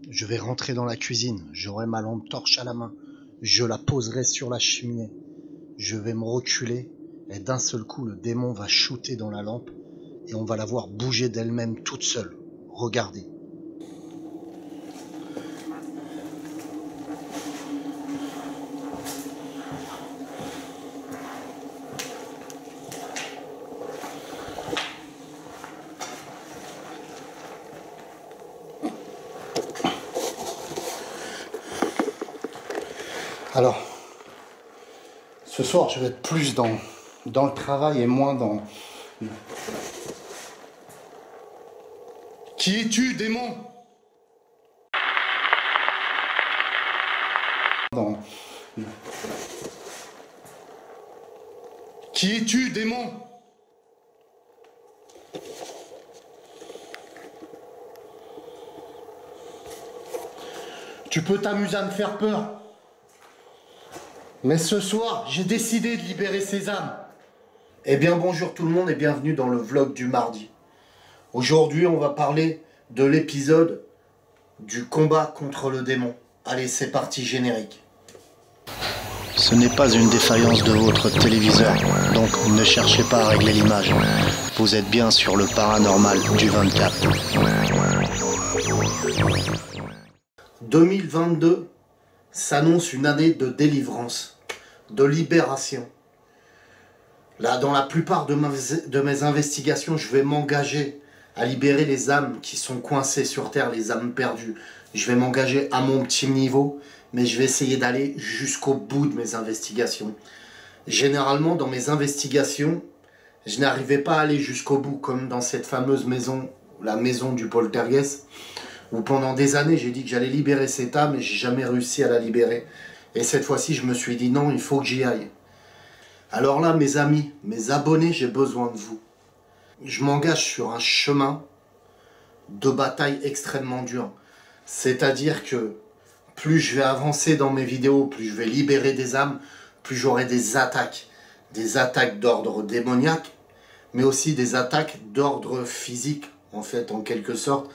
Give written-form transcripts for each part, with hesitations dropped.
Je vais rentrer dans la cuisine, j'aurai ma lampe torche à la main, je la poserai sur la cheminée, je vais me reculer, et d'un seul coup le démon va shooter dans la lampe, et on va la voir bouger d'elle-même toute seule. Regardez. Alors, ce soir, je vais être plus dans le travail et moins dans... Qui es-tu, démon? Qui es-tu, démon? Tu peux t'amuser à me faire peur. Mais ce soir, j'ai décidé de libérer ces âmes. Eh bien, bonjour tout le monde et bienvenue dans le vlog du mardi. Aujourd'hui, on va parler de l'épisode du combat contre le démon. Allez, c'est parti, générique. Ce n'est pas une défaillance de votre téléviseur, donc ne cherchez pas à régler l'image. Vous êtes bien sur le paranormal du 24. 2022 s'annonce une année de délivrance, de libération. Là, dans la plupart de mes investigations, je vais m'engager à libérer les âmes qui sont coincées sur Terre, les âmes perdues. Je vais m'engager à mon petit niveau, mais je vais essayer d'aller jusqu'au bout de mes investigations. Généralement, dans mes investigations, je n'arrivais pas à aller jusqu'au bout, comme dans cette fameuse maison, la maison du poltergeist, où pendant des années, j'ai dit que j'allais libérer cette âme et j'ai jamais réussi à la libérer. Et cette fois-ci, je me suis dit non, il faut que j'y aille. Alors là, mes amis, mes abonnés, j'ai besoin de vous. Je m'engage sur un chemin de bataille extrêmement dur. C'est-à-dire que plus je vais avancer dans mes vidéos, plus je vais libérer des âmes, plus j'aurai des attaques d'ordre démoniaque, mais aussi des attaques d'ordre physique, en fait, en quelque sorte,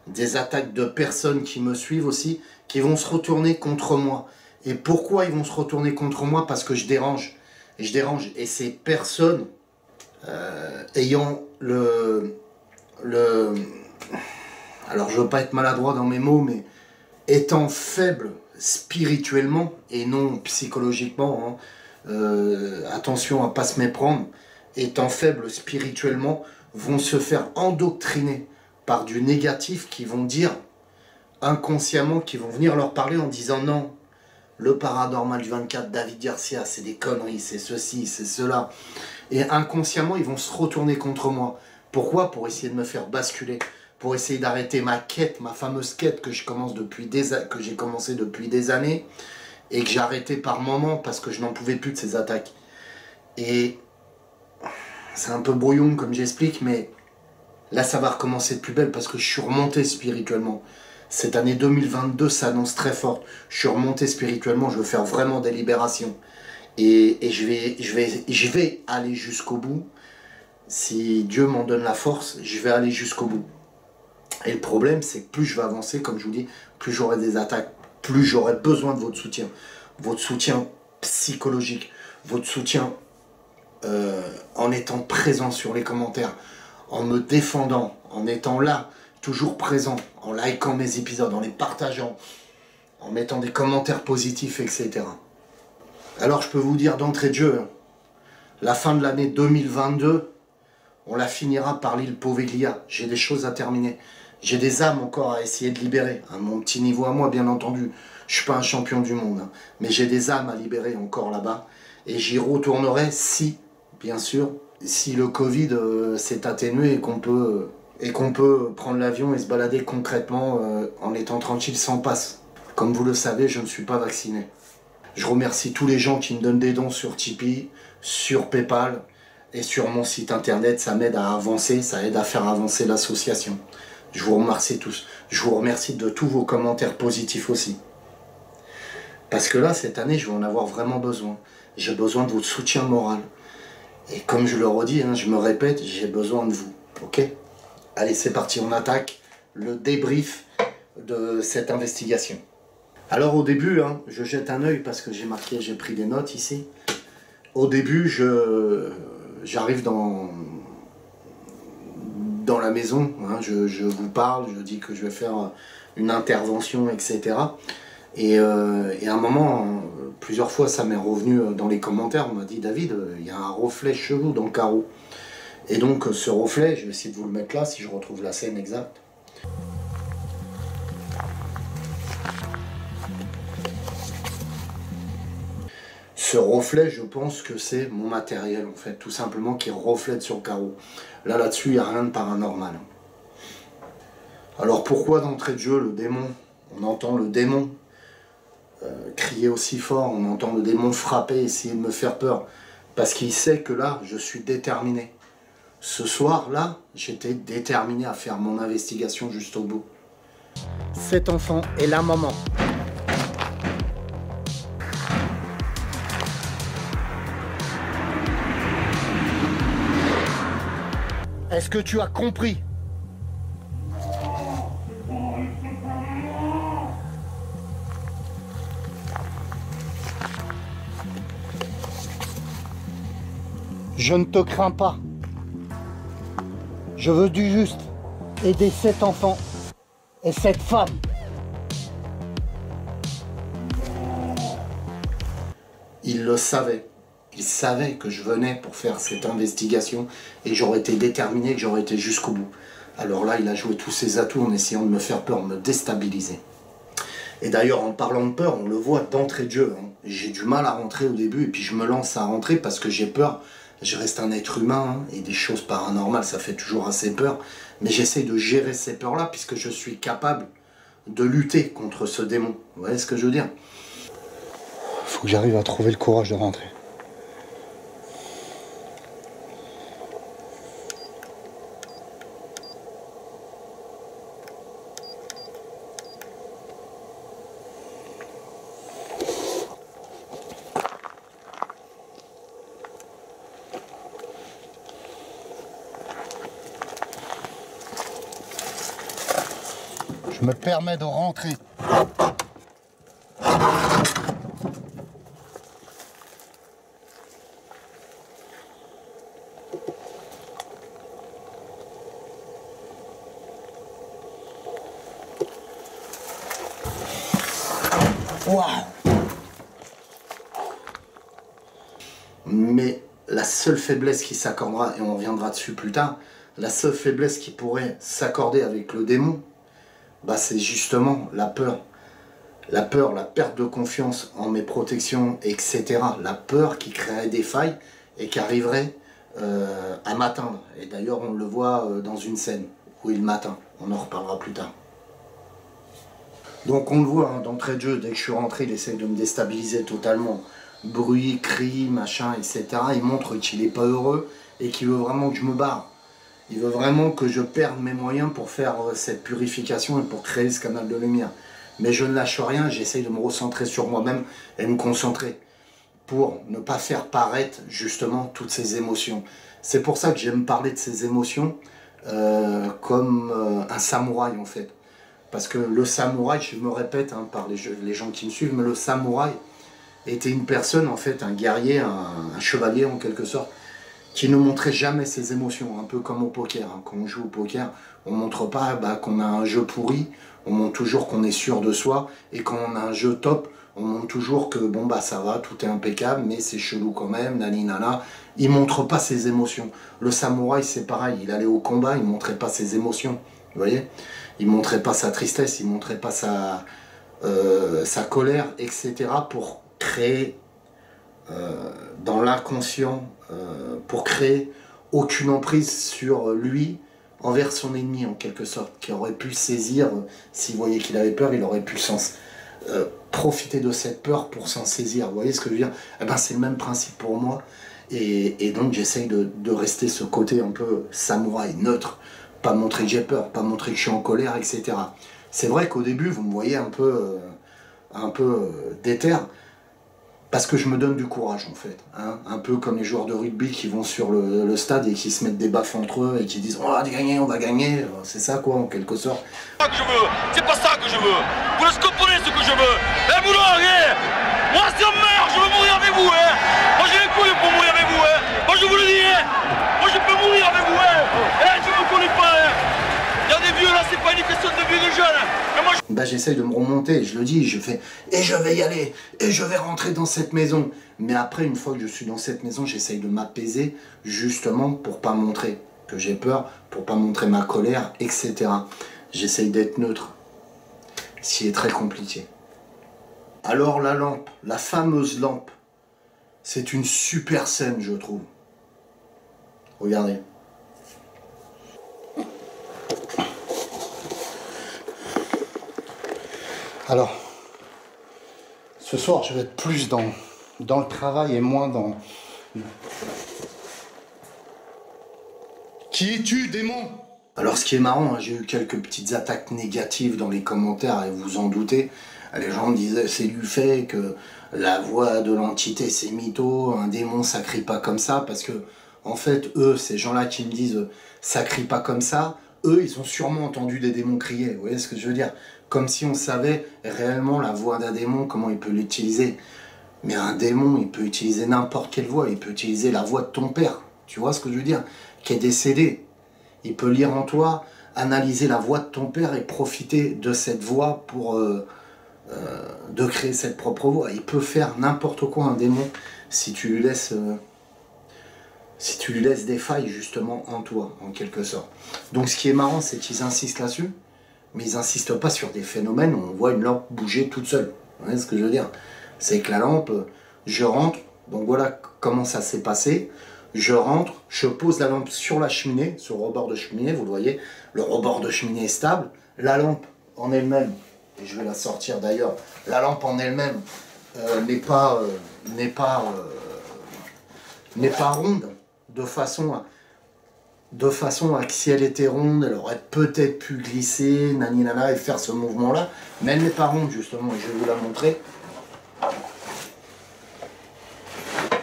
des attaques de personnes qui me suivent aussi, qui vont se retourner contre moi. Et pourquoi ils vont se retourner contre moi? Parce que je dérange. Et ces personnes ayant alors je veux pas être maladroit dans mes mots, mais étant faibles spirituellement et non psychologiquement, attention à pas se méprendre, étant faibles spirituellement, vont se faire endoctriner par du négatif, qui vont dire inconsciemment, qui vont venir leur parler en disant non, le paranormal du 24, David Garcia, c'est des conneries, c'est ceci, c'est cela. Et inconsciemment, ils vont se retourner contre moi. Pourquoi? Pour essayer de me faire basculer, pour essayer d'arrêter ma quête, ma fameuse quête que j'ai commencé depuis des années et que j'ai arrêté par moments parce que je n'en pouvais plus de ces attaques. Et c'est un peu brouillon comme j'explique, mais là ça va recommencer de plus belle parce que je suis remonté spirituellement. Cette année 2022 s'annonce très forte. Je suis remonté spirituellement, je veux faire vraiment des libérations. Et je vais aller jusqu'au bout. Si Dieu m'en donne la force, je vais aller jusqu'au bout. Et le problème, c'est que plus je vais avancer, comme je vous dis, plus j'aurai des attaques, plus j'aurai besoin de votre soutien psychologique, votre soutien en étant présent sur les commentaires, en me défendant, en étant là, toujours présent, en likant mes épisodes, en les partageant, en mettant des commentaires positifs, etc. Alors je peux vous dire d'entrée de jeu, la fin de l'année 2022, on la finira par l'île Poveglia. J'ai des choses à terminer. J'ai des âmes encore à essayer de libérer, à mon petit niveau à moi, bien entendu. Je ne suis pas un champion du monde, hein, mais j'ai des âmes à libérer encore là-bas. Et j'y retournerai si, bien sûr, si le Covid s'est atténué et qu'on peut prendre l'avion et se balader concrètement en étant tranquille sans passe. Comme vous le savez, je ne suis pas vacciné. Je remercie tous les gens qui me donnent des dons sur Tipeee, sur Paypal et sur mon site internet. Ça m'aide à avancer, ça aide à faire avancer l'association. Je vous remercie tous. Je vous remercie de tous vos commentaires positifs aussi. Parce que là, cette année, je vais en avoir vraiment besoin. J'ai besoin de votre soutien moral. Et comme je le redis, hein, je me répète, j'ai besoin de vous. Ok? Allez, c'est parti, on attaque le débrief de cette investigation. Alors au début, hein, je jette un œil parce que j'ai pris des notes ici. Au début, j'arrive dans la maison, hein, je vous parle, je dis que je vais faire une intervention, etc. Et à un moment, plusieurs fois, ça m'est revenu dans les commentaires, on m'a dit « David, il y a un reflet chelou dans le carreau ». Et donc ce reflet, je vais essayer de vous le mettre là, si je retrouve la scène exacte. Ce reflet, je pense que c'est mon matériel, en fait, tout simplement, qui reflète sur le carreau. Là-dessus, il n'y a rien de paranormal. Alors pourquoi d'entrée de jeu, le démon, on entend le démon crier aussi fort, on entend le démon frapper, essayer de me faire peur, parce qu'il sait que là, je suis déterminé. Ce soir-là, j'étais déterminé à faire mon investigation juste au bout. Cet enfant est la maman. Est-ce que tu as compris? Je ne te crains pas. Je veux du juste aider cet enfant et cette femme. Il le savait. Il savait que je venais pour faire cette investigation et j'aurais été déterminé, que j'aurais été jusqu'au bout. Alors là, il a joué tous ses atouts en essayant de me faire peur, me déstabiliser. Et d'ailleurs, en parlant de peur, on le voit d'entrée de jeu. Hein. J'ai du mal à rentrer au début et puis je me lance à rentrer parce que j'ai peur. Je reste un être humain hein, et des choses paranormales, ça fait toujours assez peur. Mais j'essaie de gérer ces peurs-là puisque je suis capable de lutter contre ce démon. Vous voyez ce que je veux dire? Faut que j'arrive à trouver le courage de rentrer. Je me permets de rentrer. Waouh! Mais la seule faiblesse qui s'accordera, et on reviendra dessus plus tard, la seule faiblesse qui pourrait s'accorder avec le démon, bah c'est justement la peur. La peur, la perte de confiance en mes protections, etc. La peur qui créerait des failles et qui arriverait à m'atteindre. Et d'ailleurs, on le voit dans une scène où il m'atteint. On en reparlera plus tard. Donc on le voit hein, d'entrée de jeu, dès que je suis rentré, il essaie de me déstabiliser totalement. Bruit, cris, machin, etc. Il montre qu'il n'est pas heureux et qu'il veut vraiment que je me barre. Il veut vraiment que je perde mes moyens pour faire cette purification et pour créer ce canal de lumière. Mais je ne lâche rien, j'essaye de me recentrer sur moi-même et me concentrer pour ne pas faire paraître justement toutes ces émotions. C'est pour ça que j'aime parler de ces émotions comme un samouraï en fait. Parce que le samouraï, je me répète hein, par les gens qui me suivent, mais le samouraï était une personne en fait, un guerrier, un chevalier en quelque sorte, qui ne montrait jamais ses émotions, un peu comme au poker. Hein. Quand on joue au poker, on ne montre pas qu'on a un jeu pourri, on montre toujours qu'on est sûr de soi, et quand on a un jeu top, on montre toujours que bon bah ça va, tout est impeccable, mais c'est chelou quand même, naninana. Il ne montre pas ses émotions. Le samouraï c'est pareil, il allait au combat, il ne montrait pas ses émotions, vous voyez? Il ne montrait pas sa tristesse, il ne montrait pas sa colère, etc. pour créer dans l'inconscient, pour créer aucune emprise sur lui envers son ennemi en quelque sorte, qui aurait pu saisir, s'il voyait qu'il avait peur, il aurait pu profiter de cette peur pour s'en saisir. Vous voyez ce que je veux dire? Eh ben, c'est le même principe pour moi, et donc j'essaye de rester ce côté un peu samouraï, neutre, pas montrer que j'ai peur, pas montrer que je suis en colère, etc. C'est vrai qu'au début, vous me voyez un peu déter, parce que je me donne du courage en fait, hein. Un peu comme les joueurs de rugby qui vont sur le stade et qui se mettent des baffes entre eux et qui disent « On va gagner, on va gagner », c'est ça quoi en quelque sorte. C'est pas ça que je je veux. Vous laissez comprenez ce que je veux. Eh boulard, moi c'est un meurt, je veux mourir avec vous, hein. Moi j'ai les couilles pour mourir avec vous, hein. Moi je vous le dis, hein. Moi je peux mourir avec vous, hein. Eh, je me connais pas, hein. Il y a des vieux là, c'est pas une question de vieux de jeunes. Mais moi, bah, j'essaye de me remonter, je le dis, je fais et je vais y aller, et je vais rentrer dans cette maison. Mais après, une fois que je suis dans cette maison, j'essaye de m'apaiser, justement pour pas montrer que j'ai peur, pour pas montrer ma colère, etc. J'essaye d'être neutre, ce qui est très compliqué. Alors la lampe, la fameuse lampe, c'est une super scène, je trouve. Regardez. Alors, ce soir, je vais être plus dans le travail et moins dans... Qui es-tu, démon? Alors, ce qui est marrant, hein, j'ai eu quelques petites attaques négatives dans les commentaires, et vous en doutez. Les gens me disaient, c'est du fait que la voix de l'entité, c'est mytho, un démon, ça crie pas comme ça, parce que, en fait, eux, ces gens-là qui me disent, ça crie pas comme ça, eux, ils ont sûrement entendu des démons crier, vous voyez ce que je veux dire? Comme si on savait réellement la voix d'un démon, comment il peut l'utiliser. Mais un démon, il peut utiliser n'importe quelle voix, il peut utiliser la voix de ton père, tu vois ce que je veux dire? Qui est décédé. Il peut lire en toi, analyser la voix de ton père et profiter de cette voix pour de créer cette propre voix. Il peut faire n'importe quoi, un démon, si tu lui laisses des failles justement en toi, en quelque sorte. Donc ce qui est marrant, c'est qu'ils insistent là-dessus, mais ils n'insistent pas sur des phénomènes où on voit une lampe bouger toute seule. Vous voyez ce que je veux dire? C'est que la lampe, je rentre, donc voilà comment ça s'est passé. Je rentre, je pose la lampe sur la cheminée, sur le rebord de cheminée, vous le voyez, le rebord de cheminée est stable. La lampe en elle-même, et je vais la sortir d'ailleurs, la lampe en elle-même n'est pas ronde, de façon à que si elle était ronde, elle aurait peut-être pu glisser, naninana, et faire ce mouvement-là, mais elle n'est pas ronde justement, et je vais vous la montrer.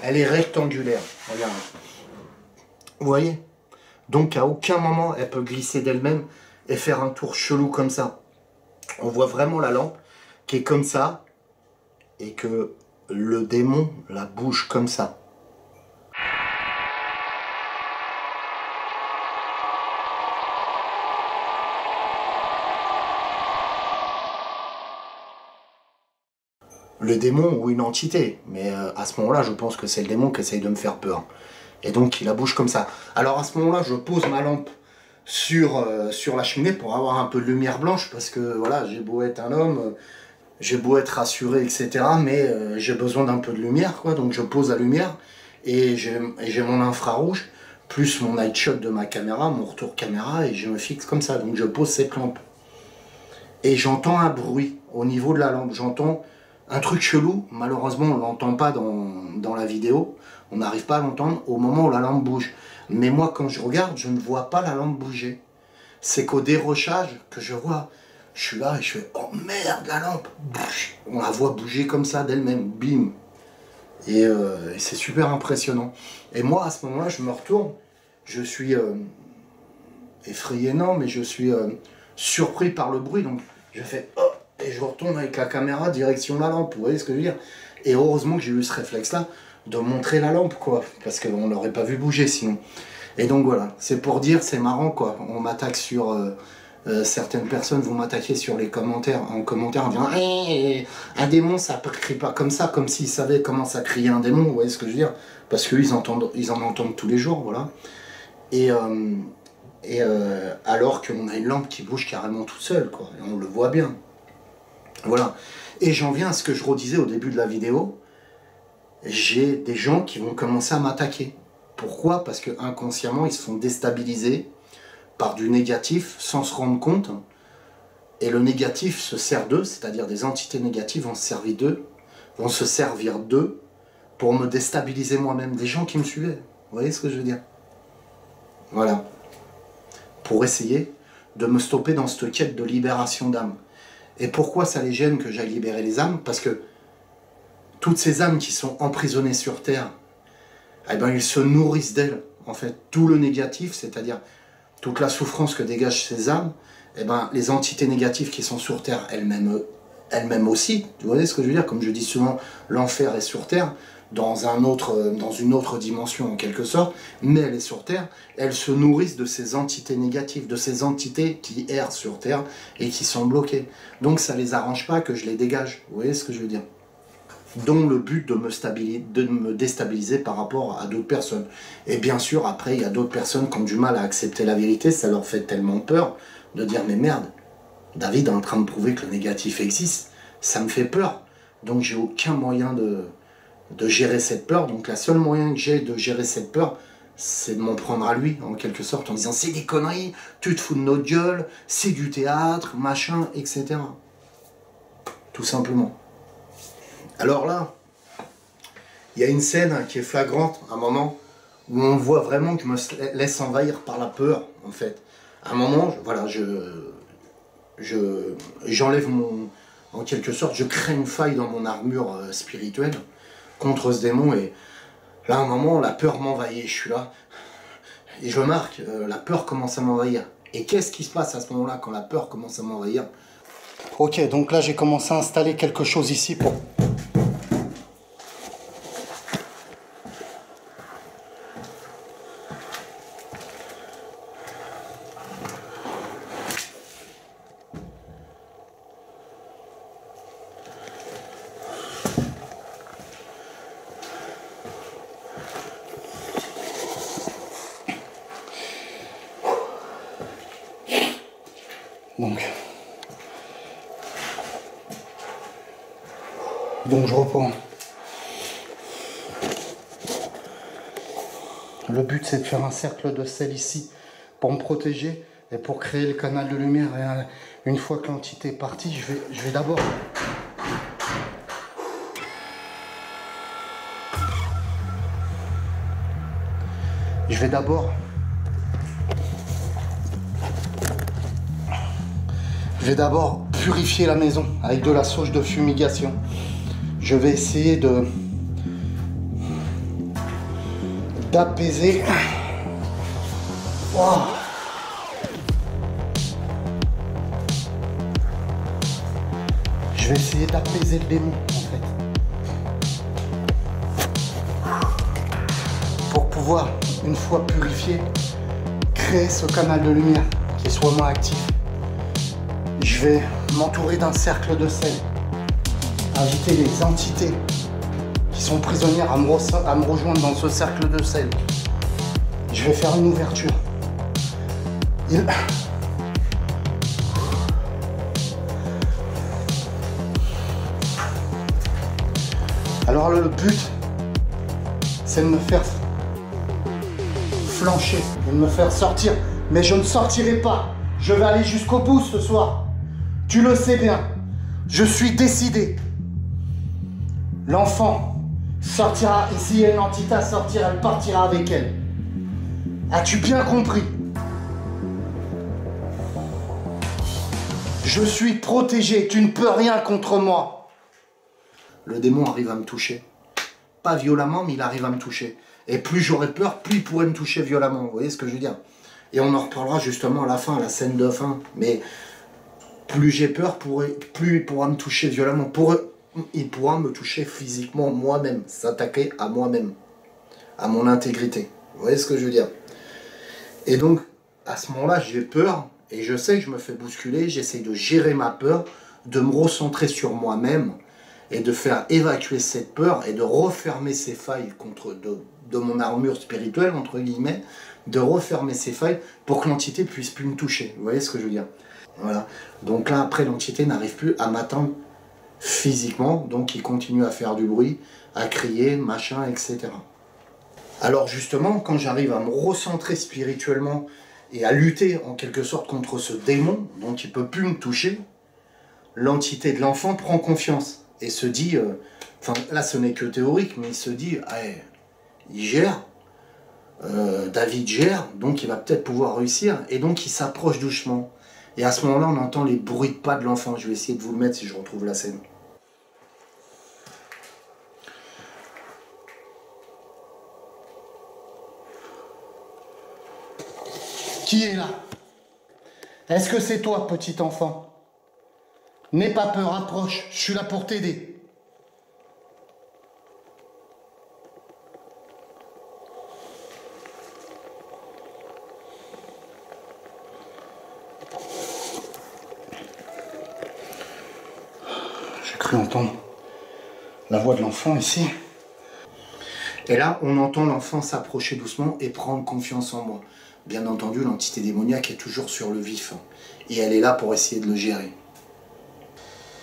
Elle est rectangulaire, regarde. Vous voyez? Donc à aucun moment elle peut glisser d'elle-même et faire un tour chelou comme ça. On voit vraiment la lampe qui est comme ça et que le démon la bouge comme ça. Le démon ou une entité, mais à ce moment-là, je pense que c'est le démon qui essaye de me faire peur. Et donc, il la bouge comme ça. Alors, à ce moment-là, je pose ma lampe sur la cheminée pour avoir un peu de lumière blanche, parce que, voilà, j'ai beau être un homme, j'ai beau être rassuré, etc., mais j'ai besoin d'un peu de lumière, quoi. Donc, je pose la lumière, et j'ai mon infrarouge, plus mon night shot de ma caméra, mon retour caméra, et je me fixe comme ça. Donc, je pose cette lampe. Et j'entends un bruit au niveau de la lampe. J'entends un truc chelou, malheureusement on ne l'entend pas dans la vidéo, on n'arrive pas à l'entendre au moment où la lampe bouge. Mais moi quand je regarde, je ne vois pas la lampe bouger. C'est qu'au dérochage que je vois, je suis là et je fais « Oh merde, la lampe !» On la voit bouger comme ça d'elle-même, bim. Et c'est super impressionnant. Et moi à ce moment-là, je me retourne, je suis effrayé, non, mais je suis surpris par le bruit, donc je fais « Oh !» et je retourne avec la caméra direction la lampe, vous voyez ce que je veux dire? Et heureusement que j'ai eu ce réflexe-là de montrer la lampe, quoi, parce qu'on l'aurait pas vu bouger sinon. Et donc voilà, c'est pour dire, c'est marrant, quoi. On m'attaque sur... certaines personnes vont m'attaquer sur les commentaires, en disant hey, un démon, ça ne crie pas comme ça, comme s'ils savaient comment ça criait un démon, vous voyez ce que je veux dire? Parce qu'eux, ils en entendent tous les jours, voilà. Et alors qu'on a une lampe qui bouge carrément toute seule, quoi, et on le voit bien. Voilà. Et j'en viens à ce que je redisais au début de la vidéo. J'ai des gens qui vont commencer à m'attaquer. Pourquoi? Parce que inconsciemment, ils se font déstabiliser par du négatif sans se rendre compte. Et le négatif se sert d'eux, c'est-à-dire des entités négatives vont se servir d'eux pour me déstabiliser moi-même. Des gens qui me suivaient. Vous voyez ce que je veux dire? Voilà. Pour essayer de me stopper dans cette quête de libération d'âme. Et pourquoi ça les gêne que j'aille libérer les âmes? Parce que toutes ces âmes qui sont emprisonnées sur Terre, eh ben, ils se nourrissent d'elles. En fait, tout le négatif, c'est-à-dire toute la souffrance que dégagent ces âmes, eh ben, les entités négatives qui sont sur Terre, elles-mêmes aussi, tu vois ce que je veux dire? Comme je dis souvent, l'enfer est sur Terre, dans une autre dimension en quelque sorte, mais elle est sur Terre, elles se nourrissent de ces entités négatives, de ces entités qui errent sur Terre et qui sont bloquées. Donc ça les arrange pas que je les dégage, vous voyez ce que je veux dire? Dont le but de me déstabiliser par rapport à d'autres personnes. Et bien sûr, après, il y a d'autres personnes qui ont du mal à accepter la vérité, ça leur fait tellement peur de dire « mais merde, David est en train de prouver que le négatif existe, ça me fait peur. » Donc j'ai aucun moyen de gérer cette peur. Donc la seule moyen que j'ai de gérer cette peur, c'est de m'en prendre à lui, en quelque sorte, en disant « c'est des conneries, tu te fous de notre gueule, c'est du théâtre, machin, etc. » Tout simplement. Alors là, il y a une scène qui est flagrante, un moment, où on voit vraiment que je me laisse envahir par la peur, en fait. À un moment, voilà, j'enlève en quelque sorte, je crée une faille dans mon armure spirituelle contre ce démon, et là, à un moment, la peur m'envahit, je suis là, et je remarque, la peur commence à m'envahir. Et qu'est-ce qui se passe à ce moment-là, quand la peur commence à m'envahir? Ok, donc là, j'ai commencé à installer quelque chose ici pour... Donc je reprends. Le but c'est de faire un cercle de sel ici pour me protéger et pour créer le canal de lumière. Et une fois que l'entité est partie, je vais d'abord... Je vais d'abord purifier la maison avec de la sauge de fumigation. Je vais essayer d'apaiser. Oh. Je vais essayer d'apaiser le démon en fait. Pour pouvoir, une fois purifié, créer ce canal de lumière qui soit moins actif. Je vais m'entourer d'un cercle de sel. Inviter les entités qui sont prisonnières à me rejoindre dans ce cercle de sel. Je vais faire une ouverture. Alors le but, c'est de me faire flancher, de me faire sortir. Mais je ne sortirai pas. Je vais aller jusqu'au bout ce soir. Tu le sais bien. Je suis décidé. L'enfant sortira, et s'il y a une entité à sortir, elle partira avec elle. As-tu bien compris? Je suis protégé, tu ne peux rien contre moi. Le démon arrive à me toucher. Pas violemment, mais il arrive à me toucher. Et plus j'aurai peur, plus il pourrait me toucher violemment. Vous voyez ce que je veux dire? Et on en reparlera justement à la fin, à la scène de fin. Mais plus j'ai peur, plus il pourra me toucher violemment. Il pourra me toucher physiquement moi-même, s'attaquer à moi-même, à mon intégrité. Vous voyez ce que je veux dire? Et donc, à ce moment-là, j'ai peur, et je sais que je me fais bousculer, j'essaie de gérer ma peur, de me recentrer sur moi-même, et de faire évacuer cette peur, et de refermer ces failles de mon armure spirituelle, entre guillemets, de refermer ces failles pour que l'entité puisse plus me toucher. Vous voyez ce que je veux dire? Voilà. Donc là, après, l'entité n'arrive plus à m'atteindre physiquement, donc il continue à faire du bruit, à crier, machin, etc. Alors justement, quand j'arrive à me recentrer spirituellement et à lutter en quelque sorte contre ce démon, donc il ne peut plus me toucher, l'entité de l'enfant prend confiance et se dit, enfin là ce n'est que théorique, mais il se dit, hey, il gère, David gère, donc il va peut-être pouvoir réussir, et donc il s'approche doucement. Et à ce moment-là, on entend les bruits de pas de l'enfant. Je vais essayer de vous le mettre si je retrouve la scène. Qui est là? Est-ce que c'est toi, petit enfant? N'aie pas peur, approche, je suis là pour t'aider. J'ai cru entendre la voix de l'enfant ici. Et là, on entend l'enfant s'approcher doucement et prendre confiance en moi. Bien entendu, l'entité démoniaque est toujours sur le vif. Et elle est là pour essayer de le gérer.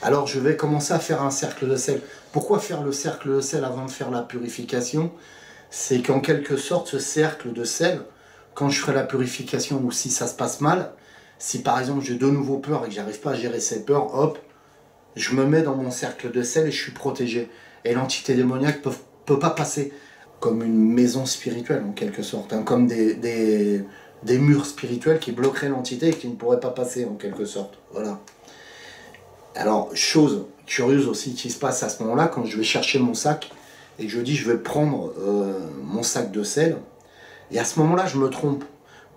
Alors, je vais commencer à faire un cercle de sel. Pourquoi faire le cercle de sel avant de faire la purification? C'est qu'en quelque sorte, ce cercle de sel, quand je ferai la purification ou si ça se passe mal, si par exemple j'ai de nouveau peur et que j'arrive pas à gérer cette peur, hop, je me mets dans mon cercle de sel et je suis protégé. Et l'entité démoniaque peut pas passer comme une maison spirituelle en quelque sorte, hein, comme des murs spirituels qui bloqueraient l'entité et qui ne pourraient pas passer en quelque sorte. Voilà. Alors, chose curieuse aussi qui se passe à ce moment-là, quand je vais chercher mon sac et que je dis je vais prendre mon sac de sel, et à ce moment-là je me trompe.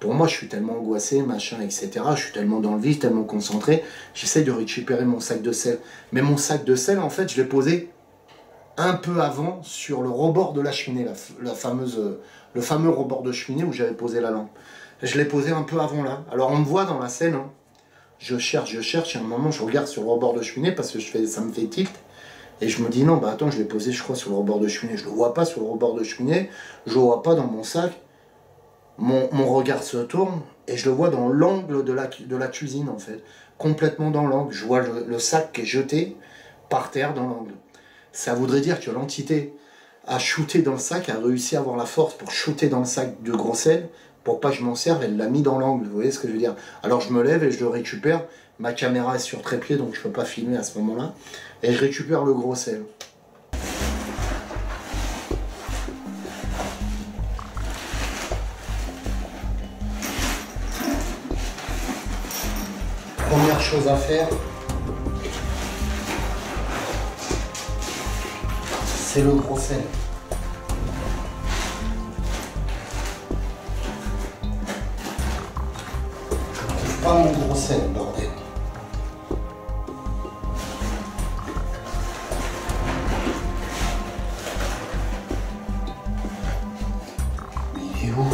Pour moi, je suis tellement angoissé, machin, etc. Je suis tellement dans le vif, tellement concentré, j'essaye de récupérer mon sac de sel. Mais mon sac de sel, en fait, je l'ai posé un peu avant sur le rebord de la cheminée, le fameux rebord de cheminée où j'avais posé la lampe. Je l'ai posé un peu avant là. Alors on me voit dans la scène, hein. Je cherche, et à un moment je regarde sur le rebord de cheminée parce que ça me fait tilt. Et je me dis non, bah attends, je l'ai posé je crois sur le rebord de cheminée. Je le vois pas sur le rebord de cheminée, je le vois pas dans mon sac. Mon regard se tourne et je le vois dans l'angle de la cuisine en fait. Complètement dans l'angle. Je vois le sac qui est jeté par terre dans l'angle. Ça voudrait dire que l'entité a shooté dans le sac, a réussi à avoir la force pour shooter dans le sac de gros sel, pour pas que je m'en serve, elle l'a mis dans l'angle, vous voyez ce que je veux dire? Alors je me lève et je le récupère, ma caméra est sur trépied donc je peux pas filmer à ce moment-là, et je récupère le gros sel. Première chose à faire, c'est le gros sel. Je trouve pas mon gros sel, bordel. Mais il est où?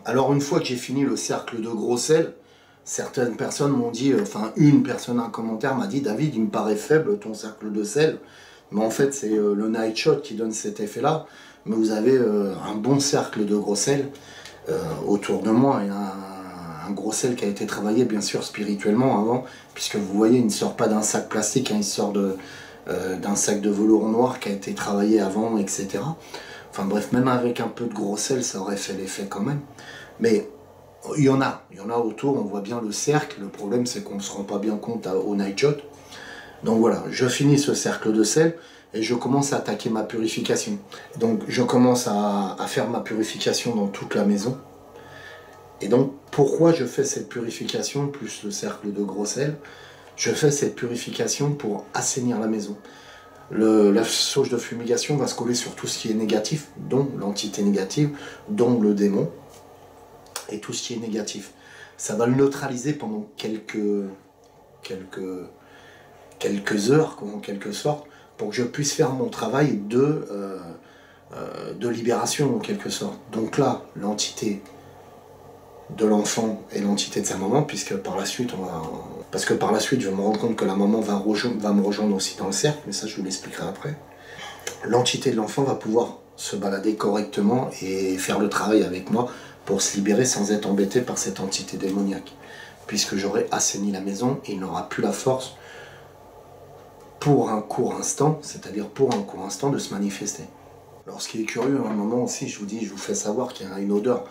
Alors une fois que j'ai fini le cercle de gros sel, certaines personnes m'ont dit, enfin une personne, un commentaire m'a dit « David, il me paraît faible ton cercle de sel ». Mais en fait c'est le night shot qui donne cet effet-là. Mais vous avez un bon cercle de gros sel autour de moi et un gros sel qui a été travaillé bien sûr spirituellement avant, puisque vous voyez il ne sort pas d'un sac plastique, hein, il sort d'un sac de velours noir qui a été travaillé avant, etc. Enfin bref, même avec un peu de gros sel, ça aurait fait l'effet quand même. Mais il y en a autour, on voit bien le cercle. Le problème, c'est qu'on ne se rend pas bien compte au night shot. Donc voilà, je finis ce cercle de sel et je commence à attaquer ma purification. Donc je commence à faire ma purification dans toute la maison. Et donc, pourquoi je fais cette purification, plus le cercle de gros sel? Je fais cette purification pour assainir la maison. La sauge de fumigation va se coller sur tout ce qui est négatif, dont l'entité négative, dont le démon, et tout ce qui est négatif. Ça va le neutraliser pendant quelques heures, en quelque sorte, pour que je puisse faire mon travail de libération, en quelque sorte. Donc là, l'entité de l'enfant et l'entité de sa maman, puisque par la suite, parce que par la suite, je vais me rendre compte que la maman va me rejoindre aussi dans le cercle, mais ça, je vous l'expliquerai après. L'entité de l'enfant va pouvoir se balader correctement et faire le travail avec moi pour se libérer sans être embêté par cette entité démoniaque. Puisque j'aurai assaini la maison et il n'aura plus la force pour un court instant, c'est-à-dire pour un court instant de se manifester. Alors ce qui est curieux, à un moment aussi, je vous fais savoir qu'il y a une odeur,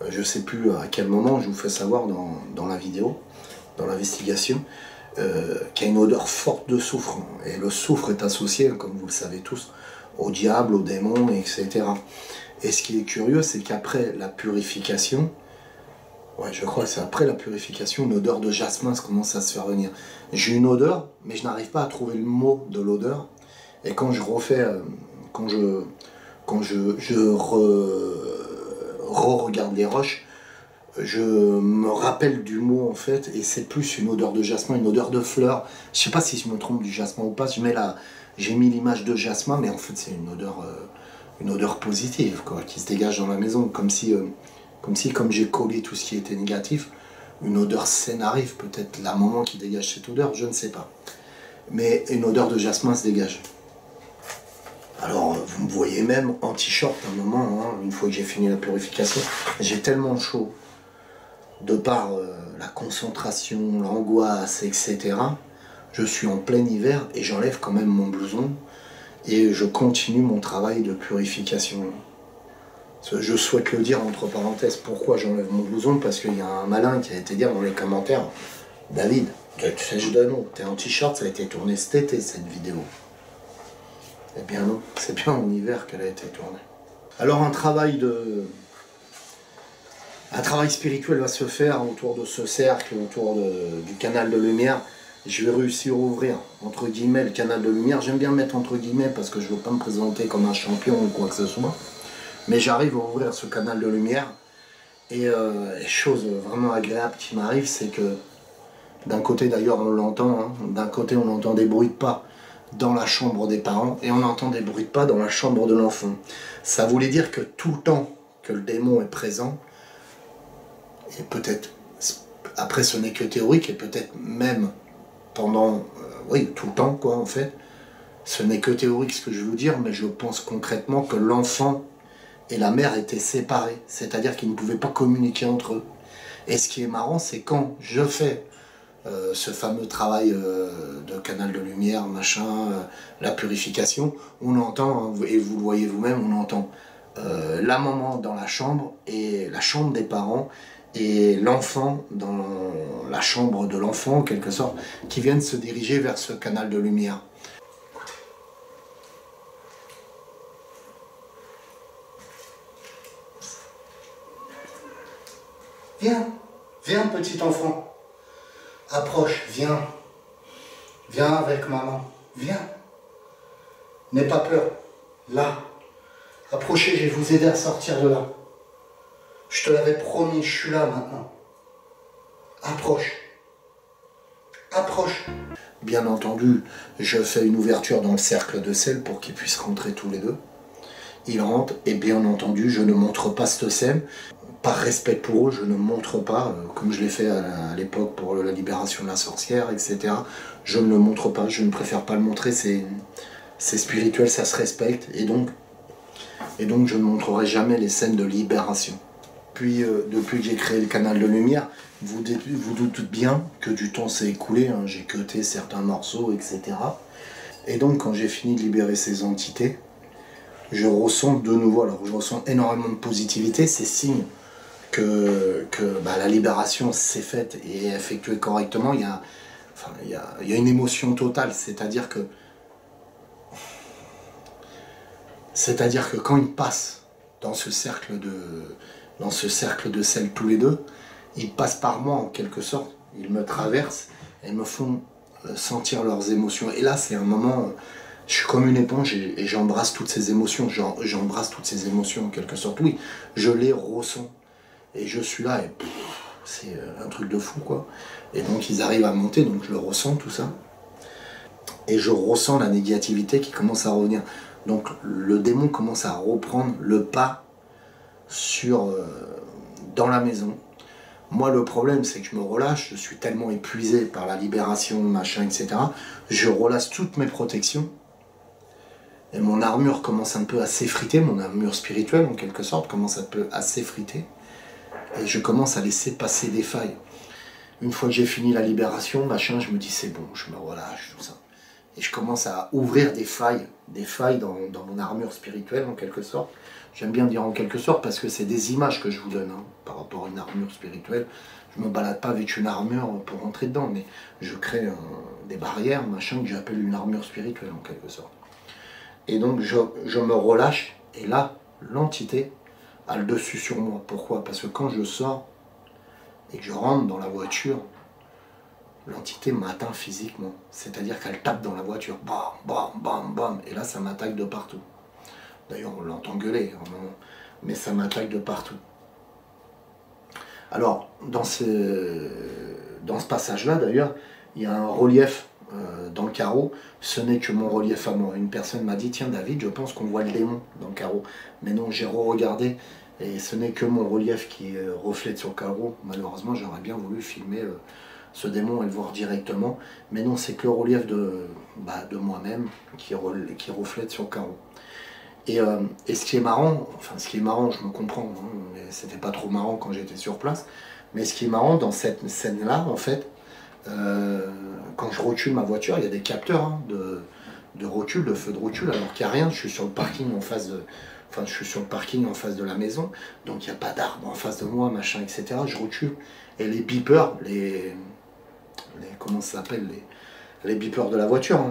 je ne sais plus à quel moment, je vous fais savoir dans la vidéo, dans l'investigation, qu'il y a une odeur forte de soufre. Et le soufre est associé, comme vous le savez tous, au diable, aux démons, etc. Et ce qui est curieux, c'est qu'après la purification, ouais, je crois que c'est après la purification, une odeur de jasmin commence à se faire venir. J'ai une odeur, mais je n'arrive pas à trouver le mot de l'odeur. Et quand je refais, quand je re-regarde les roches, je me rappelle du mot en fait, et c'est plus une odeur de jasmin, une odeur de fleurs. Je sais pas si je me trompe du jasmin ou pas, j'ai mis l'image de jasmin, mais en fait c'est une odeur positive quoi, qui se dégage dans la maison, comme j'ai collé tout ce qui était négatif, une odeur saine arrive, peut-être la maman qui dégage cette odeur, je ne sais pas. Mais une odeur de jasmin se dégage. Alors, vous me voyez même en t-shirt à un moment, hein, une fois que j'ai fini la purification, j'ai tellement chaud, de par la concentration, l'angoisse, etc. Je suis en plein hiver et j'enlève quand même mon blouson et je continue mon travail de purification. Je souhaite le dire entre parenthèses, pourquoi j'enlève mon blouson, parce qu'il y a un malin qui a été dire dans les commentaires, David, tu sais, je donne, t'es en t-shirt, ça a été tourné cet été cette vidéo. Eh bien non, c'est bien en hiver qu'elle a été tournée. Alors un travail spirituel va se faire autour de ce cercle, autour du canal de lumière. Je vais réussir à ouvrir, entre guillemets, le canal de lumière. J'aime bien mettre entre guillemets parce que je ne veux pas me présenter comme un champion ou quoi que ce soit. Mais j'arrive à ouvrir ce canal de lumière. Et chose vraiment agréable qui m'arrive, c'est que d'un côté d'ailleurs on l'entend, hein, d'un côté on entend des bruits de pas dans la chambre des parents et on entend des bruits de pas dans la chambre de l'enfant. Ça voulait dire que tout le temps que le démon est présent, et peut-être, après ce n'est que théorique, et peut-être même pendant, oui, tout le temps quoi en fait, ce n'est que théorique ce que je veux dire, mais je pense concrètement que l'enfant et la mère étaient séparés, c'est-à-dire qu'ils ne pouvaient pas communiquer entre eux. Et ce qui est marrant, c'est quand je fais ce fameux travail de canal de lumière, machin, la purification, on entend, et vous le voyez vous-même, on entend la maman dans la chambre, et la chambre des parents, et l'enfant dans la chambre de l'enfant, en quelque sorte, qui viennent se diriger vers ce canal de lumière. Viens, viens petit enfant, approche, viens, viens avec maman, viens, n'aie pas peur, là, approchez, je vais vous aider à sortir de là. Je te l'avais promis, je suis là maintenant. Approche, approche. Bien entendu, je fais une ouverture dans le cercle de sel pour qu'ils puissent rentrer tous les deux. Ils rentrent et bien entendu, je ne montre pas cette scène. Par respect pour eux, je ne montre pas, comme je l'ai fait à l'époque pour la libération de la sorcière, etc. Je ne le montre pas, je ne préfère pas le montrer, c'est spirituel, ça se respecte, et donc je ne montrerai jamais les scènes de libération. Puis, depuis que j'ai créé le canal de lumière, vous doutez bien que du temps s'est écoulé, hein, j'ai cuté certains morceaux, etc. Et donc, quand j'ai fini de libérer ces entités, je ressens de nouveau, alors je ressens énormément de positivité, c'est signe que la libération s'est faite et effectuée correctement. Il y a une émotion totale, c'est-à-dire que quand ils passent dans ce cercle de sel tous les deux, ils passent par moi en quelque sorte, ils me traversent et me font sentir leurs émotions. Et là, c'est un moment, je suis comme une éponge et j'embrasse toutes ces émotions, j'embrasse toutes ces émotions en quelque sorte. Oui, je les ressens et je suis là et c'est un truc de fou quoi. Et donc ils arrivent à monter, donc je le ressens tout ça. Et je ressens la négativité qui commence à revenir. Donc le démon commence à reprendre le pas dans la maison. Moi le problème c'est que je me relâche, je suis tellement épuisé par la libération, machin, etc. Je relâche toutes mes protections. Et mon armure commence un peu à s'effriter, mon armure spirituelle en quelque sorte commence un peu à s'effriter. Et je commence à laisser passer des failles. Une fois que j'ai fini la libération, machin, je me dis c'est bon, je me relâche, tout ça. et je commence à ouvrir des failles dans mon armure spirituelle en quelque sorte. J'aime bien dire en quelque sorte parce que c'est des images que je vous donne par rapport à une armure spirituelle. Je me balade pas avec une armure pour rentrer dedans, mais je crée des barrières, machin, que j'appelle une armure spirituelle en quelque sorte. Et donc je me relâche, et là, l'entité a le dessus sur moi. Pourquoi? Parce que quand je sors et que je rentre dans la voiture, l'entité m'atteint physiquement. C'est-à-dire qu'elle tape dans la voiture. Bam, bam, bam, bam. Et là, ça m'attaque de partout. D'ailleurs, on l'entend gueuler, mais ça m'attaque de partout. Alors, dans ce passage-là, d'ailleurs, il y a un relief dans le carreau. Ce n'est que mon relief à moi. Une personne m'a dit, tiens David, je pense qu'on voit le démon dans le carreau. Mais non, j'ai re-regardé, et ce n'est que mon relief qui reflète sur le carreau. Malheureusement, j'aurais bien voulu filmer ce démon et le voir directement. Mais non, c'est que le relief de moi-même qui reflète sur le carreau. Et ce qui est marrant, je me comprends, hein, mais c'était pas trop marrant quand j'étais sur place, mais ce qui est marrant dans cette scène-là, en fait, quand je recule ma voiture, il y a des capteurs de recul, de feu de recul, alors qu'il n'y a rien, je suis sur le parking en face de la maison, donc il n'y a pas d'arbre en face de moi, machin, etc. Je recule, et les beepers, comment ça s'appelle, les beepers de la voiture, hein,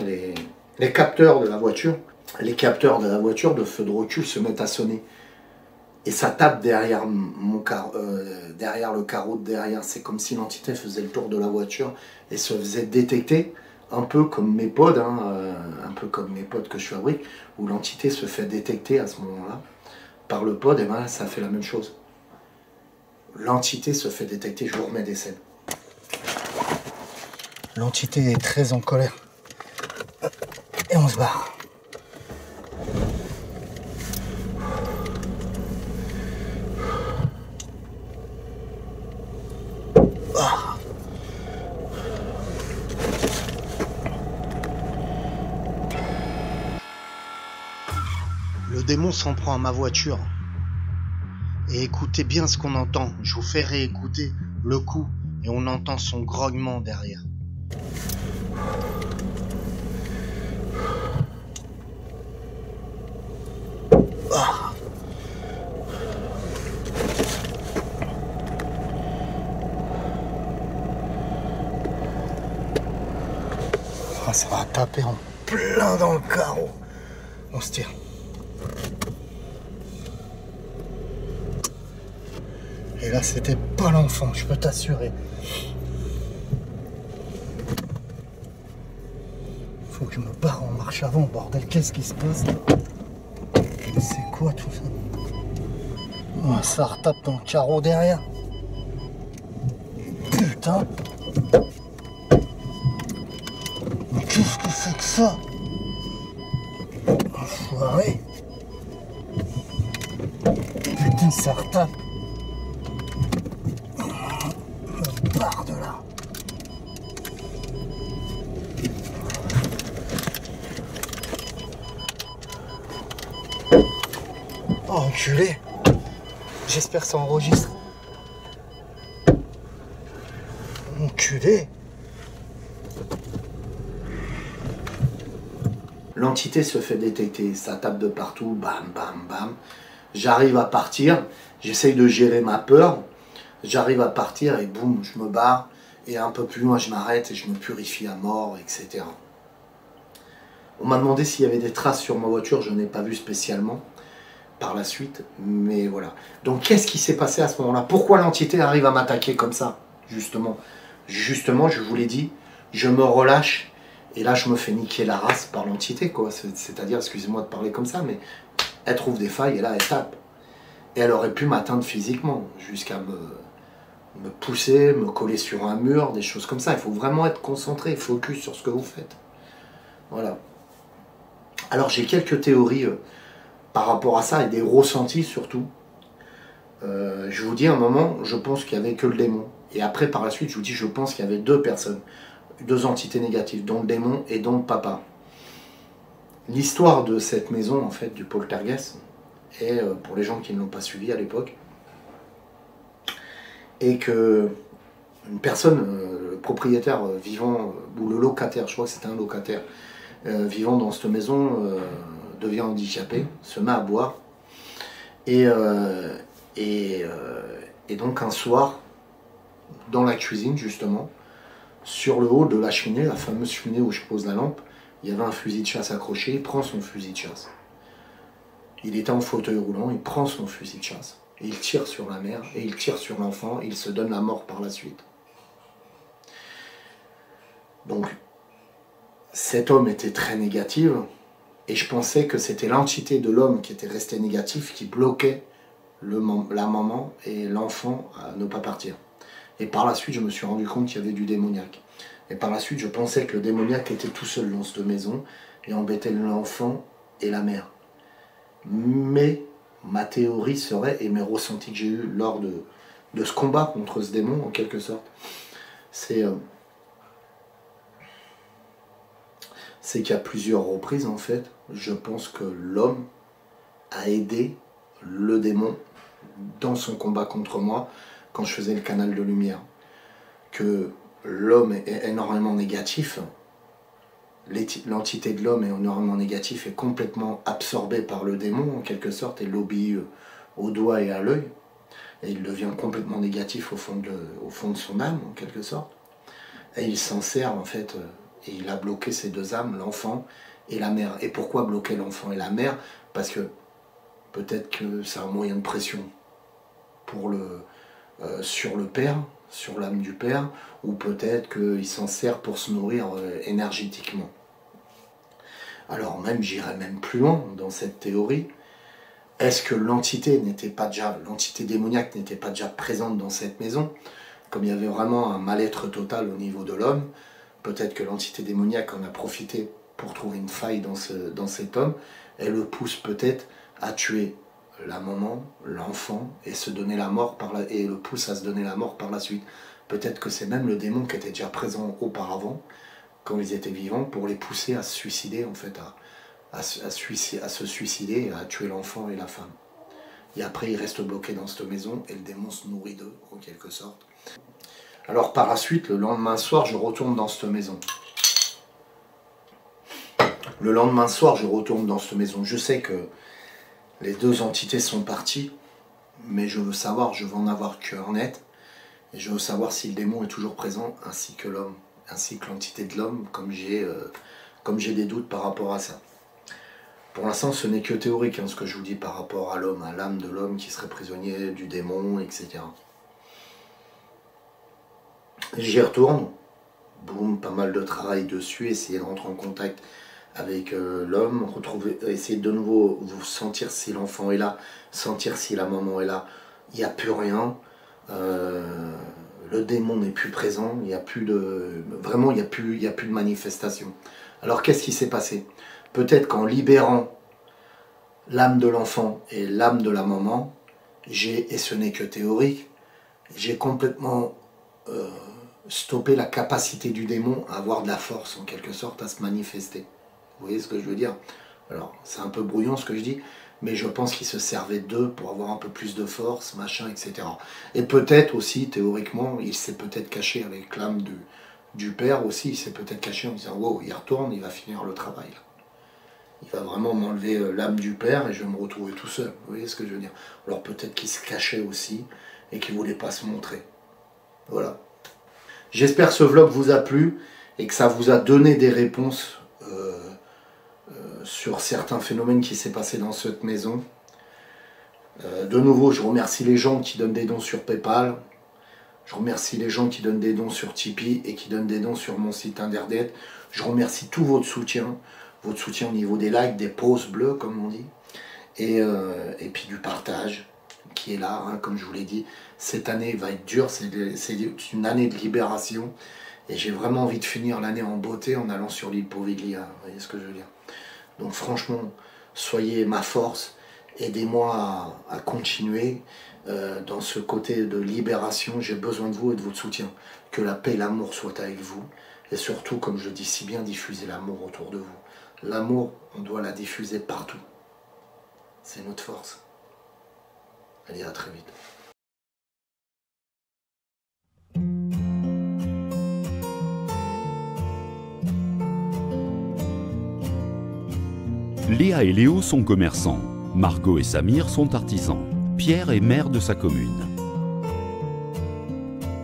les capteurs de la voiture, de feu de recul se mettent à sonner. Et ça tape derrière derrière le carreau de derrière. C'est comme si l'entité faisait le tour de la voiture et se faisait détecter, un peu comme mes pods, un peu comme mes pods que je fabrique, où l'entité se fait détecter à ce moment-là par le pod, et ben ça fait la même chose. L'entité se fait détecter, je vous remets des scènes. L'entité est très en colère. Et on se barre. Le démon s'en prend à ma voiture. Et écoutez bien ce qu'on entend. Je vous fais réécouter le coup et on entend son grognement derrière. Ça va taper en plein dans le carreau. On se tire. Et là, c'était pas l'enfant, je peux t'assurer. Faut que je me barre en marche avant, bordel. Qu'est-ce qui se passe là? C'est quoi tout ça? Oh, ça retape dans le carreau derrière. Putain. Mais qu'est-ce que c'est que ça? Enfoiré. Putain, ça retape. Je me barre de là. Oh, enculé. J'espère que ça enregistre. Enculé. L'entité se fait détecter, ça tape de partout, bam, bam, bam. J'arrive à partir, j'essaye de gérer ma peur. J'arrive à partir et boum, je me barre. Et un peu plus loin, je m'arrête et je me purifie à mort, etc. On m'a demandé s'il y avait des traces sur ma voiture, je n'ai pas vu spécialement par la suite, mais voilà. Donc qu'est-ce qui s'est passé à ce moment-là? Pourquoi l'entité arrive à m'attaquer comme ça? Justement, je vous l'ai dit, je me relâche et là je me fais niquer la race par l'entité, quoi. C'est-à-dire, excusez-moi de parler comme ça, mais elle trouve des failles et là elle tape. Et elle aurait pu m'atteindre physiquement, jusqu'à me pousser, me coller sur un mur, des choses comme ça. Il faut vraiment être concentré, focus sur ce que vous faites. Voilà. Alors j'ai quelques théories par rapport à ça et des ressentis surtout. Je vous dis un moment, je pense qu'il n'y avait que le démon. Et après par la suite, je vous dis, je pense qu'il y avait deux personnes, deux entités négatives, dont le démon et dont le papa. L'histoire de cette maison, en fait, du poltergeist, et pour les gens qui ne l'ont pas suivi à l'époque, et que une personne, le propriétaire vivant, ou le locataire, je crois que c'était un locataire, vivant dans cette maison, devient handicapé, se met à boire. Et donc un soir, dans la cuisine justement, sur le haut de la cheminée, la fameuse cheminée où je pose la lampe, il y avait un fusil de chasse accroché. Il prend son fusil de chasse. Il était en fauteuil roulant, il prend son fusil de chasse. Et il tire sur la mère, et il tire sur l'enfant, et il se donne la mort par la suite. Donc, cet homme était très négatif, et je pensais que c'était l'entité de l'homme qui était resté négatif, qui bloquait la maman et l'enfant à ne pas partir. Et par la suite, je me suis rendu compte qu'il y avait du démoniaque. Et par la suite, je pensais que le démoniaque était tout seul dans cette maison et embêtait l'enfant et la mère. Mais ma théorie serait, et mes ressentis que j'ai eus lors de ce combat contre ce démon, en quelque sorte, c'est qu'il y a plusieurs reprises, en fait, je pense que l'homme a aidé le démon dans son combat contre moi, quand je faisais le canal de lumière, que l'homme est énormément négatif, l'entité de l'homme est énormément négatif, est complètement absorbée par le démon en quelque sorte, et l'obéit au doigt et à l'œil, et il devient complètement négatif au fond de son âme en quelque sorte, et il s'en sert en fait, et il a bloqué ces deux âmes, l'enfant et la mère. Et pourquoi bloquer l'enfant et la mère? Parce que peut-être que c'est un moyen de pression pour sur le père, sur l'âme du père, ou peut-être qu'il s'en sert pour se nourrir énergétiquement. Alors même, j'irais même plus loin dans cette théorie. Est-ce que l'entité démoniaque n'était pas déjà présente dans cette maison? Comme il y avait vraiment un mal-être total au niveau de l'homme, peut-être que l'entité démoniaque en a profité pour trouver une faille dans cet homme, et le pousse peut-être à tuer la maman, l'enfant, et se donner la mort et le pousse à se donner la mort par la suite. Peut-être que c'est même le démon qui était déjà présent auparavant, quand ils étaient vivants, pour les pousser à se suicider, en fait, à se suicider, à tuer l'enfant et la femme. Et après, ils restent bloqués dans cette maison, et le démon se nourrit d'eux, en quelque sorte. Alors par la suite, le lendemain soir, je retourne dans cette maison. Le lendemain soir, je retourne dans cette maison. Je sais que les deux entités sont parties, mais je veux savoir, je veux en avoir cœur net, et je veux savoir si le démon est toujours présent, ainsi que l'homme, ainsi que l'entité de l'homme, comme j'ai des doutes par rapport à ça. Pour l'instant, ce n'est que théorique, ce que je vous dis par rapport à l'homme, à l'âme de l'homme qui serait prisonnier du démon, etc. J'y retourne, boum, pas mal de travail dessus, essayer de rentrer en contact avec l'homme, essayer de nouveau vous sentir si l'enfant est là, sentir si la maman est là. Il n'y a plus rien, le démon n'est plus présent, il n'y a plus de... Vraiment, il n'y a plus de manifestation. Alors qu'est-ce qui s'est passé? Peut-être qu'en libérant l'âme de l'enfant et l'âme de la maman, et ce n'est que théorique, j'ai complètement stoppé la capacité du démon à avoir de la force, en quelque sorte, à se manifester. Vous voyez ce que je veux dire? Alors, c'est un peu brouillon ce que je dis, mais je pense qu'il se servait d'eux pour avoir un peu plus de force, machin, etc. Et peut-être aussi, théoriquement, il s'est peut-être caché avec l'âme du père aussi, il s'est peut-être caché en disant « Wow, il retourne, il va finir le travail. » Il va vraiment m'enlever l'âme du père et je vais me retrouver tout seul. Vous voyez ce que je veux dire? Alors peut-être qu'il se cachait aussi et qu'il ne voulait pas se montrer. Voilà. J'espère que ce vlog vous a plu et que ça vous a donné des réponses sur certains phénomènes qui s'est passé dans cette maison. De nouveau, je remercie les gens qui donnent des dons sur PayPal. Je remercie les gens qui donnent des dons sur Tipeee et qui donnent des dons sur mon site internet. Je remercie tout votre soutien au niveau des likes, des pouces bleus, comme on dit, et puis du partage qui est là, comme je vous l'ai dit. Cette année va être dure, c'est une année de libération, et j'ai vraiment envie de finir l'année en beauté en allant sur l'île Poveglia, vous voyez ce que je veux dire? Donc franchement, soyez ma force, aidez-moi à continuer dans ce côté de libération. J'ai besoin de vous et de votre soutien. Que la paix et l'amour soient avec vous, et surtout, comme je le dis si bien, diffusez l'amour autour de vous. L'amour, on doit la diffuser partout. C'est notre force. Allez, à très vite. Léa et Léo sont commerçants. Margot et Samir sont artisans. Pierre est maire de sa commune.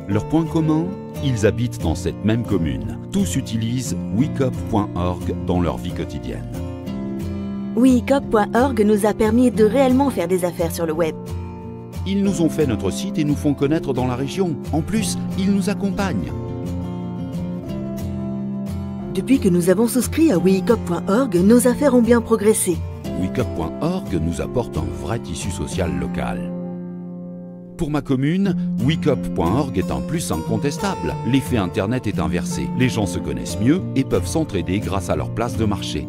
Leur point commun, ils habitent dans cette même commune. Tous utilisent wecop.org dans leur vie quotidienne. wecop.org nous a permis de réellement faire des affaires sur le web. Ils nous ont fait notre site et nous font connaître dans la région. En plus, ils nous accompagnent. Depuis que nous avons souscrit à wecop.org, nos affaires ont bien progressé. wecop.org nous apporte un vrai tissu social local. Pour ma commune, wecop.org est un plus incontestable. L'effet Internet est inversé. Les gens se connaissent mieux et peuvent s'entraider grâce à leur place de marché.